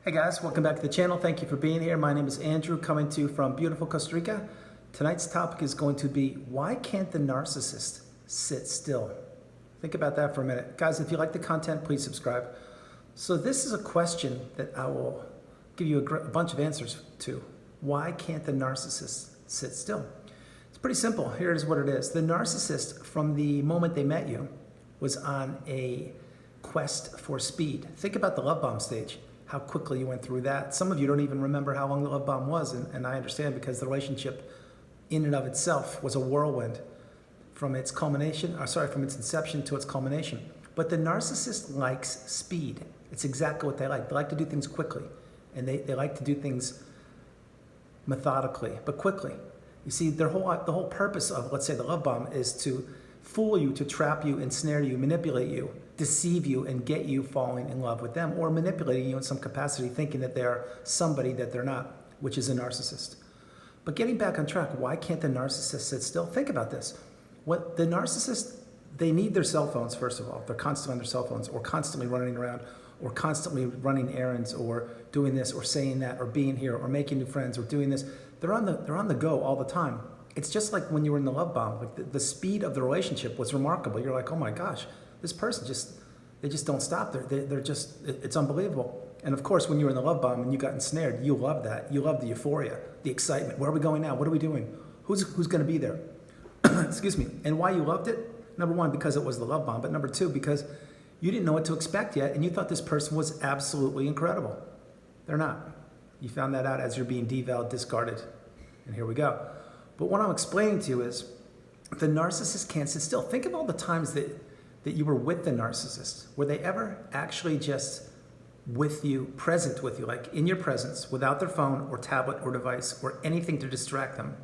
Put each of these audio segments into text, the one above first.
Hey guys, welcome back to the channel. Thank you for being here. My name is Andrew, coming to you from beautiful Costa Rica. Tonight's topic is going to be, why can't the narcissist sit still? Think about that for a minute. Guys, if you like the content, please subscribe. So this is a question that I will give you a bunch of answers to. Why can't the narcissist sit still? It's pretty simple. Here's what it is. The narcissist, from the moment they met you, was on a quest for speed. Think about the love bomb stage. How quickly you went through that. Some of you don't even remember how long the love bomb was, and I understand, because the relationship in and of itself was a whirlwind from its culmination, from its inception to its culmination. But the narcissist likes speed. It's exactly what they like. They like to do things quickly, and they like to do things methodically, but quickly. You see, the whole purpose of, let's say, the love bomb is to fool you, to trap you, ensnare you, manipulate you, deceive you, and get you falling in love with them, or manipulating you in some capacity, thinking that they're somebody that they're not, which is a narcissist. But getting back on track, why can't the narcissist sit still? Think about this. What the narcissist, they need their cell phones, first of all. They're constantly on their cell phones, or constantly running around, or constantly running errands, or doing this, or saying that, or being here, or making new friends, or doing this. They're on the go all the time. It's just like when you were in the love bomb. Like the speed of the relationship was remarkable. You're like, oh my gosh, this person they just don't stop. They're just, it's unbelievable. And of course, when you were in the love bomb and you got ensnared, you love that. You love the euphoria, the excitement. Where are we going now? What are we doing? Who's going to be there? Excuse me. And why you loved it? Number one, because it was the love bomb. But number two, because you didn't know what to expect yet, and you thought this person was absolutely incredible. They're not. You found that out as you're being devalued, discarded. And here we go. But what I'm explaining to you is, the narcissist can't sit still. Think of all the times that you were with the narcissist. Were they ever actually just with you, present with you, like in your presence, without their phone or tablet or device or anything to distract them,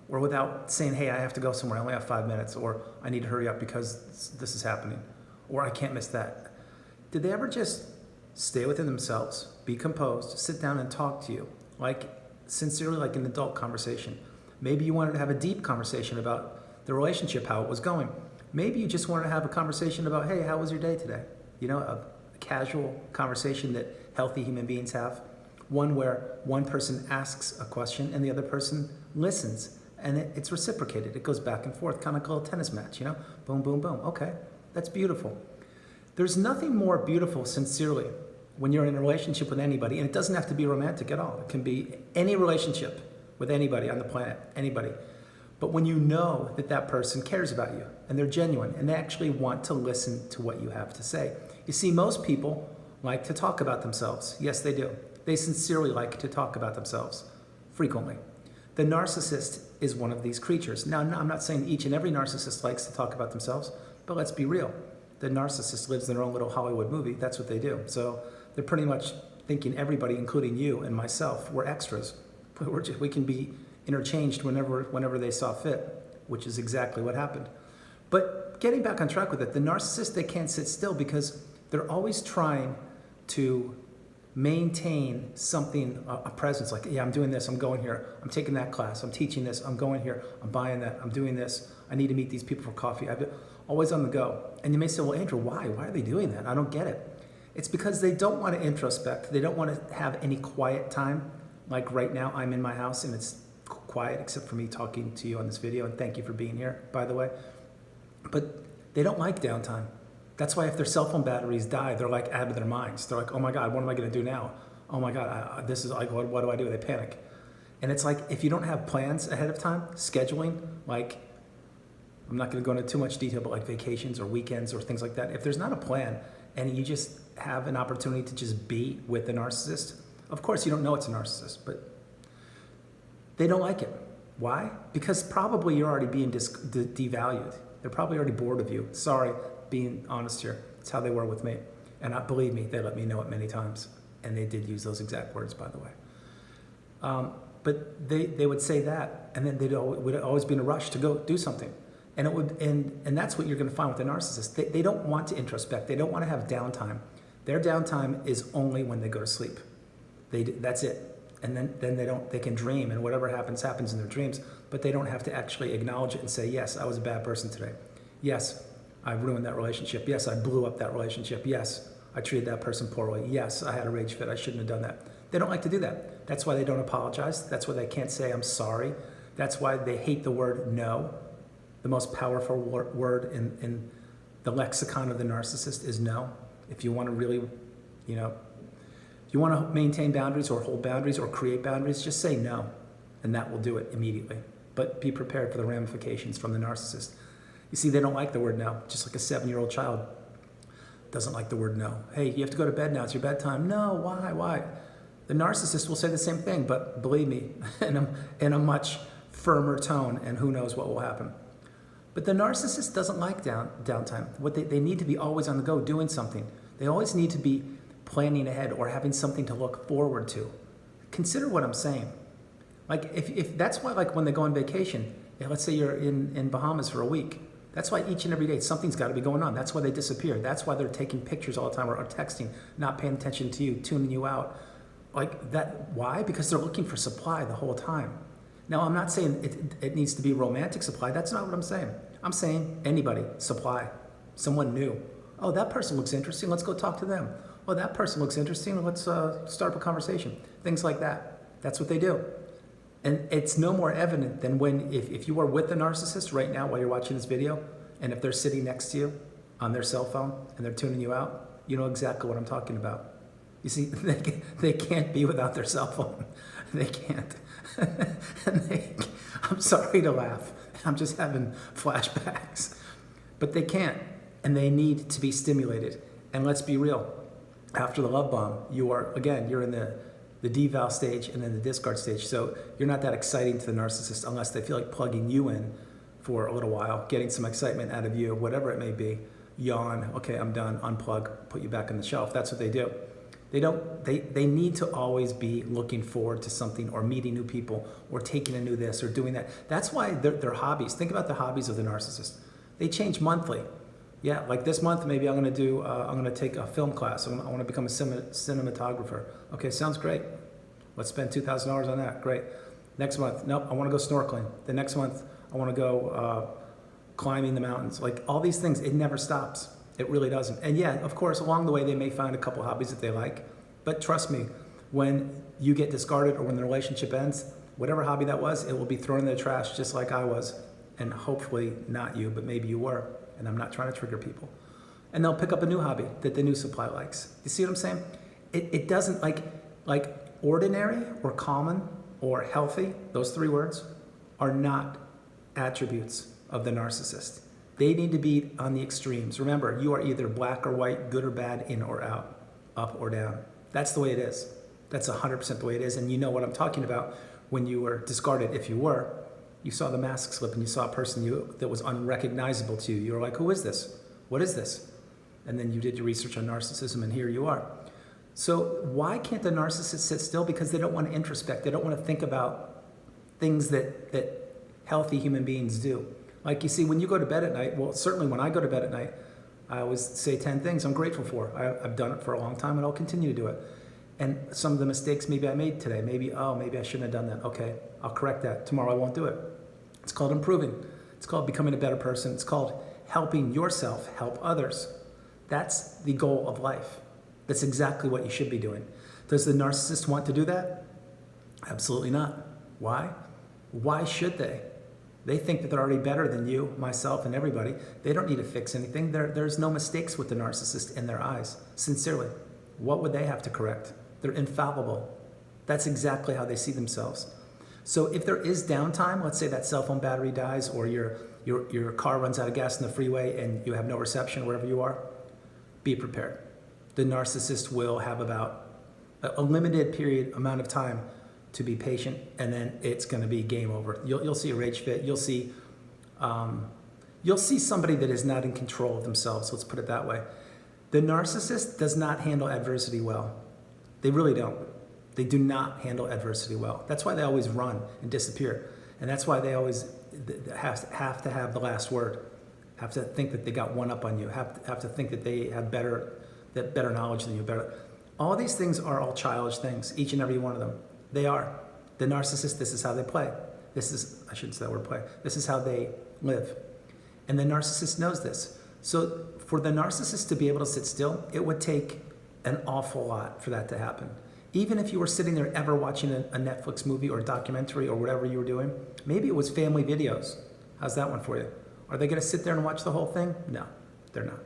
or without saying, hey, I have to go somewhere, I only have 5 minutes, or I need to hurry up because this is happening, or I can't miss that? Did they ever just stay within themselves, be composed, sit down and talk to you, like sincerely, like an adult conversation? Maybe you wanted to have a deep conversation about the relationship, how it was going. Maybe you just wanted to have a conversation about, hey, how was your day today? You know, a casual conversation that healthy human beings have. One where one person asks a question and the other person listens. And it's reciprocated. It goes back and forth, kind of like a little tennis match, you know? Boom, boom, boom. Okay, that's beautiful. There's nothing more beautiful, sincerely, when you're in a relationship with anybody, and it doesn't have to be romantic at all. It can be any relationship with anybody on the planet, anybody. But when you know that that person cares about you, and they're genuine, and they actually want to listen to what you have to say. You see, most people like to talk about themselves. Yes, they do. They sincerely like to talk about themselves, frequently. The narcissist is one of these creatures. Now, I'm not saying each and every narcissist likes to talk about themselves, but let's be real. The narcissist lives in their own little Hollywood movie. That's what they do. So they're pretty much thinking everybody, including you and myself, we're extras. We can be interchanged whenever they saw fit, which is exactly what happened. But getting back on track with it, the narcissist, they can't sit still because they're always trying to maintain something, a presence, like, yeah, I'm doing this, I'm going here, I'm taking that class, I'm teaching this, I'm going here, I'm buying that, I'm doing this, I need to meet these people for coffee. I've been always on the go. And you may say, well, Andrew, why? Why are they doing that? I don't get it. It's because they don't want to introspect. They don't want to have any quiet time. Like right now, I'm in my house and it's quiet except for me talking to you on this video, and thank you for being here, by the way. But they don't like downtime. That's why if their cell phone batteries die, they're like out of their minds. They're like, oh my God, what am I going to do now? Oh my God, this is like, what do I do? They panic. And it's like, if you don't have plans ahead of time, scheduling, like, I'm not going to go into too much detail, but like vacations or weekends or things like that. If there's not a plan and you just have an opportunity to just be with the narcissist, of course you don't know it's a narcissist, but they don't like it. Why? Because probably you're already being devalued. They're probably already bored of you. Sorry, being honest here. It's how they were with me. And believe me, they let me know it many times. And they did use those exact words, by the way. But they would say that, and then would always be in a rush to go do something. And and that's what you're going to find with the narcissist. They don't want to introspect. They don't want to have downtime. Their downtime is only when they go to sleep. That's it. And then they can dream, and whatever happens in their dreams, but they don't have to actually acknowledge it and say, yes, I was a bad person today. Yes, I ruined that relationship. Yes, I blew up that relationship. Yes, I treated that person poorly. Yes, I had a rage fit. I shouldn't have done that. They don't like to do that. That's why they don't apologize. That's why they can't say, I'm sorry. That's why they hate the word no. The most powerful word in the lexicon of the narcissist is no. If you want to really, you know, if you want to maintain boundaries or hold boundaries or create boundaries, just say no, and that will do it immediately. But be prepared for the ramifications from the narcissist. You see, they don't like the word no, just like a 7-year-old child doesn't like the word no. Hey, you have to go to bed now. It's your bedtime. No, why? The narcissist will say the same thing, but believe me, in a much firmer tone, and who knows what will happen. But the narcissist doesn't like downtime. They need to be always on the go doing something. They always need to be planning ahead or having something to look forward to. Consider what I'm saying. Like if that's why, like when they go on vacation, let's say you're in Bahamas for a week, that's why each and every day something's got to be going on. That's why they disappear. That's why they're taking pictures all the time or texting, not paying attention to you, tuning you out. Like that, why? Because they're looking for supply the whole time. Now, I'm not saying it needs to be romantic supply. That's not what I'm saying. I'm saying anybody, supply, someone new. Oh, that person looks interesting. Let's go talk to them. Oh, that person looks interesting. Let's start up a conversation. Things like that. That's what they do. And it's no more evident than when, if you are with a narcissist right now while you're watching this video, and if they're sitting next to you on their cell phone and they're tuning you out, you know exactly what I'm talking about. You see, they can't be without their cell phone. They can't. I'm sorry to laugh. I'm just having flashbacks. But they can't, and they need to be stimulated. And let's be real. After the love bomb, you're in the deval stage and then the discard stage. So you're not that exciting to the narcissist unless they feel like plugging you in for a little while, getting some excitement out of you, whatever it may be. Yawn, okay, I'm done, unplug, put you back on the shelf. That's what they do. They need to always be looking forward to something or meeting new people or taking a new this or doing that. That's why their hobbies, think about the hobbies of the narcissist. They change monthly. Yeah, like this month, maybe I'm gonna take a film class. I want to become a cinematographer. Okay, sounds great. Let's spend $2,000 on that. Great. Next month, nope, I want to go snorkeling. The next month, I want to go climbing the mountains. Like all these things, it never stops. It really doesn't. And yeah, of course, along the way, they may find a couple hobbies that they like. But trust me, when you get discarded or when the relationship ends, whatever hobby that was, it will be thrown in the trash just like I was. And hopefully not you, but maybe you were. And I'm not trying to trigger people. And they'll pick up a new hobby that the new supply likes. You see what I'm saying? It doesn't like ordinary or common or healthy, those 3 words, are not attributes of the narcissist. They need to be on the extremes. Remember, you are either black or white, good or bad, in or out, up or down. That's the way it is. That's 100% the way it is. And you know what I'm talking about when you were discarded. If you were, you saw the mask slip and you saw a person that was unrecognizable to you. You were like, who is this? What is this? And then you did your research on narcissism and here you are. So why can't the narcissist sit still? Because they don't want to introspect. They don't want to think about things that healthy human beings do. Like you see, when you go to bed at night, well, certainly when I go to bed at night, I always say 10 things I'm grateful for. I've done it for a long time and I'll continue to do it. And some of the mistakes maybe I made today, maybe I shouldn't have done that. Okay, I'll correct that. Tomorrow I won't do it. It's called improving. It's called becoming a better person. It's called helping yourself help others. That's the goal of life. That's exactly what you should be doing. Does the narcissist want to do that? Absolutely not. Why? Why should they? They think that they're already better than you, myself, and everybody. They don't need to fix anything. There's no mistakes with the narcissist in their eyes. Sincerely, what would they have to correct? They're infallible. That's exactly how they see themselves. So if there is downtime, let's say that cell phone battery dies or your car runs out of gas in the freeway and you have no reception wherever you are, be prepared. The narcissist will have about a limited amount of time to be patient, and then it's going to be game over. You'll see a rage fit. You'll see somebody that is not in control of themselves. Let's put it that way. The narcissist does not handle adversity well. They really don't. They do not handle adversity well. That's why they always run and disappear, and that's why they always have to have the last word. Have to think that they got one up on you. Have to think that they have better knowledge than you. All these things are all childish things. Each and every one of them. They are. The narcissist, this is how they play. I shouldn't say that word play. This is how they live. And the narcissist knows this. So for the narcissist to be able to sit still, it would take an awful lot for that to happen. Even if you were sitting there ever watching a Netflix movie or a documentary or whatever you were doing, maybe it was family videos. How's that one for you? Are they going to sit there and watch the whole thing? No, they're not.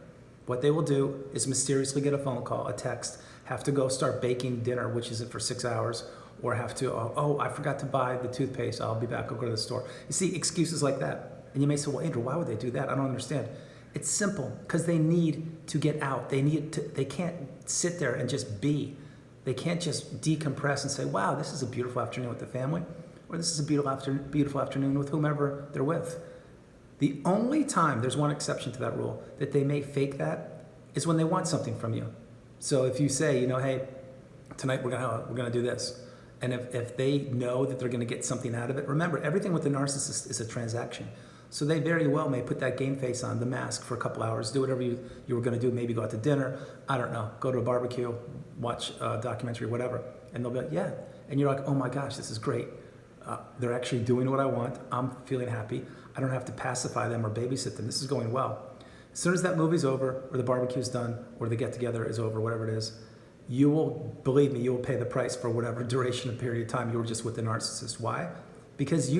What they will do is mysteriously get a phone call, a text, have to go start baking dinner, which isn't for 6 hours, or have to, oh, I forgot to buy the toothpaste. I'll be back. I'll go to the store. You see, excuses like that. And you may say, well, Andrew, why would they do that? I don't understand. It's simple, because they need to get out. They can't sit there and just be. They can't just decompress and say, wow, this is a beautiful afternoon with the family, or this is a beautiful afternoon with whomever they're with. The only time, there's one exception to that rule, that they may fake that is when they want something from you. So if you say, hey, tonight we're gonna do this, and if they know that they're gonna get something out of it, remember, everything with the narcissist is a transaction. So they very well may put that game face on, the mask, for a couple hours, do whatever you were gonna do, maybe go out to dinner, I don't know, go to a barbecue, watch a documentary, whatever, and they'll be like, yeah. And you're like, oh my gosh, this is great. They're actually doing what I want. I'm feeling happy. I don't have to pacify them or babysit them. This is going well. As soon as that movie's over, or the barbecue's done, or the get-together is over, whatever it is, you will, believe me, you will pay the price for whatever duration of period of time you were just with the narcissist. Why? Because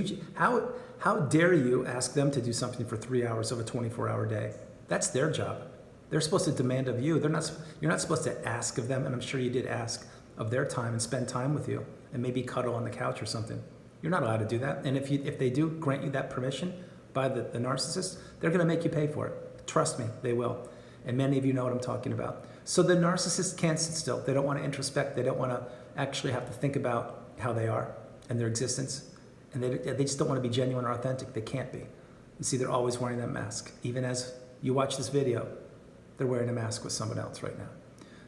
how dare you ask them to do something for 3 hours of a 24-hour day? That's their job. They're supposed to demand of you. You're not supposed to ask of them, and I'm sure you did ask of their time and spend time with you, and maybe cuddle on the couch or something. You're not allowed to do that. And if they do grant you that permission by the narcissist, they're going to make you pay for it. Trust me, they will. And many of you know what I'm talking about. So the narcissist can't sit still. They don't want to introspect. They don't want to actually have to think about how they are and their existence. And they just don't want to be genuine or authentic. They can't be. You see, they're always wearing that mask. Even as you watch this video, they're wearing a mask with someone else right now.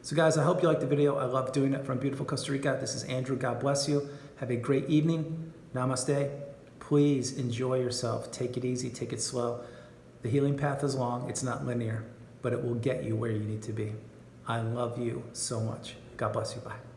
So guys, I hope you liked the video. I love doing it from beautiful Costa Rica. This is Andrew. God bless you. Have a great evening. Namaste. Please enjoy yourself. Take it easy. Take it slow. The healing path is long. It's not linear, but it will get you where you need to be. I love you so much. God bless you. Bye.